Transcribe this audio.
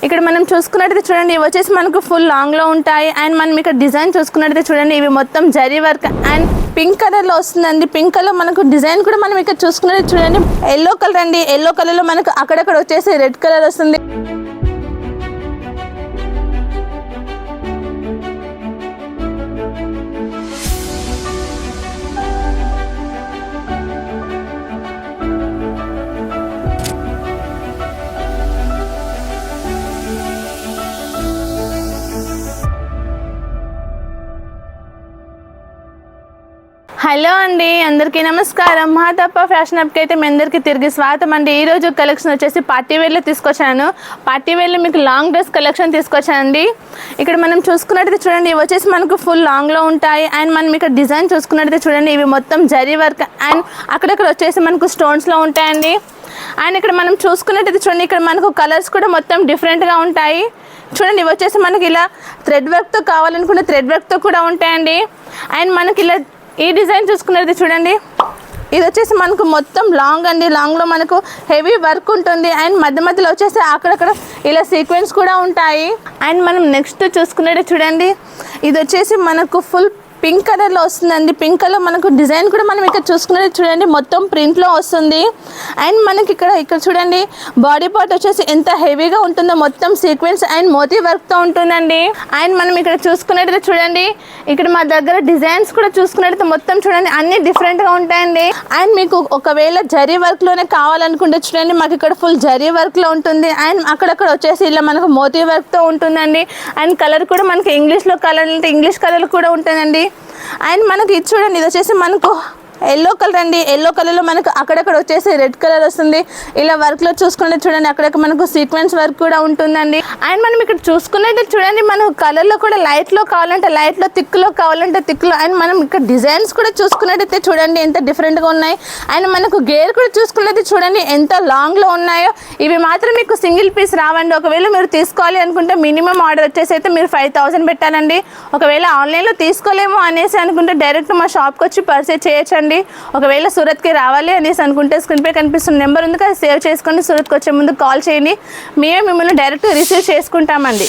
ఇక్కడ మనం చూసుకున్నట్లయితే చూడండి, ఇవి వచ్చేసి మనకు ఫుల్ లాంగ్లో ఉంటాయి. అండ్ మనం ఇక్కడ డిజైన్ చూసుకున్నట్లయితే చూడండి, ఇవి మొత్తం జరీ వర్క్ అండ్ పింక్ కలర్లో వస్తుందండి. పింక్ కలర్ మనకు డిజైన్ కూడా మనం ఇక్కడ చూసుకున్నట్లయితే చూడండి, ఎల్లో కలర్ అండి. ఎల్లో కలర్లో మనకు అక్కడక్కడ వచ్చేసి రెడ్ కలర్ వస్తుంది. హలో అండి, అందరికీ నమస్కారం. మహాతప్ప ఫ్యాషన్ హబ్కి అయితే మీ అందరికీ తిరిగి స్వాగతం అండి. ఈరోజు కలెక్షన్ వచ్చేసి పార్టీ వేర్లో తీసుకొచ్చాను. పార్టీ వేర్లో మీకు లాంగ్ డ్రెస్ కలెక్షన్ తీసుకొచ్చానండి. ఇక్కడ మనం చూసుకున్నట్టయితే చూడండి, ఇవి వచ్చేసి మనకు ఫుల్ లాంగ్లో ఉంటాయి. అండ్ మనం ఇక్కడ డిజైన్ చూసుకున్నట్టయితే చూడండి, ఇవి మొత్తం జరీ వర్క్ అండ్ అక్కడక్కడ వచ్చేసి మనకు స్టోన్స్లో ఉంటాయండి. అండ్ ఇక్కడ మనం చూసుకున్నట్టయితే చూడండి, ఇక్కడ మనకు కలర్స్ కూడా మొత్తం డిఫరెంట్గా ఉంటాయి. చూడండి, ఇవి వచ్చేసి మనకి ఇలా థ్రెడ్ వర్క్తో కావాలనుకుంటే థ్రెడ్ వర్క్తో కూడా ఉంటాయండి. అండ్ మనకి ఇలా ఈ డిజైన్ చూసుకున్నది చూడండి, ఇది వచ్చేసి మనకు మొత్తం లాంగ్ అండి. లాంగ్లో మనకు హెవీ వర్క్ ఉంటుంది. అండ్ మధ్య మధ్యలో వచ్చేసి అక్కడక్కడ ఇలా సీక్వెన్స్ కూడా ఉంటాయి. అండ్ మనం నెక్స్ట్ చూసుకున్నది చూడండి, ఇది వచ్చేసి మనకు ఫుల్ పింక్ కలర్లో వస్తుందండి. పింక్ కలర్ మనకు డిజైన్ కూడా మనం ఇక్కడ చూసుకున్నది చూడండి, మొత్తం ప్రింట్లో వస్తుంది. అండ్ మనకి ఇక్కడ చూడండి, బాడీ పార్ట్ వచ్చేసి ఎంత హెవీగా ఉంటుందో, మొత్తం సీక్వెన్స్ అండ్ మోతీ వర్క్తో ఉంటుందండి. అండ్ మనం ఇక్కడ చూసుకున్నట్టయితే చూడండి, ఇక్కడ మా దగ్గర డిజైన్స్ కూడా చూసుకున్నట్టయితే మొత్తం చూడండి అన్ని డిఫరెంట్గా ఉంటాయండి. అండ్ మీకు ఒకవేళ జరీ వర్క్లోనే కావాలనుకుంటే చూడండి, మాకు ఇక్కడ ఫుల్ జరీ వర్క్లో ఉంటుంది. అండ్ అక్కడక్కడ వచ్చేసి ఇలా మనకు మోతీ వర్క్తో ఉంటుందండి. అండ్ కలర్ కూడా మనకి ఇంగ్లీష్లో కలర్ అంటే ఇంగ్లీష్ కలర్ కూడా ఉంటుందండి. అండ్ మనకి ఇది చూడండి, ఇది వచ్చేసి మనకు ఎల్లో కలర్ అండి. ఎల్లో కలర్లో మనకు అక్కడక్కడ వచ్చేసి రెడ్ కలర్ వస్తుంది. ఇలా వర్క్లో చూసుకుంటే చూడండి, అక్కడక్కడ మనకు సీక్వెన్స్ వర్క్ కూడా ఉంటుందండి. అండ్ మనం ఇక్కడ చూసుకున్నట్టు చూడండి, మనకు కలర్లో కూడా లైట్లో కావాలంటే లైట్లో, థిక్లో కావాలంటే థిక్లో. అండ్ మనం ఇక్కడ డిజైన్స్ కూడా చూసుకున్నట్టయితే చూడండి ఎంత డిఫరెంట్గా ఉన్నాయి. అండ్ మనకు గేర్ కూడా చూసుకున్నట్టు చూడండి ఎంత లాంగ్లో ఉన్నాయో. ఇవి మాత్రం మీకు సింగిల్ పీస్ రావండి. ఒకవేళ మీరు తీసుకోవాలి అనుకుంటే మినిమం ఆర్డర్ వచ్చేసి అయితే మీరు 5000 పెట్టాలండి. ఒకవేళ ఆన్లైన్లో తీసుకోలేము అనేసి అనుకుంటే డైరెక్ట్ మా షాప్కి వచ్చి పర్చేజ్ చేయొచ్చండి. ఒకవేళ సూరత్కి రావాలి అనేసి అనుకుంటే స్క్రీన్పై కనిపిస్తున్న నెంబర్ ఉంది కదా, సేవ్ చేసుకోండి. సూరత్కి వచ్చే ముందు కాల్ చేయండి, మేమే మిమ్మల్ని డైరెక్ట్ రిసీవ్ చేసుకుంటామండి.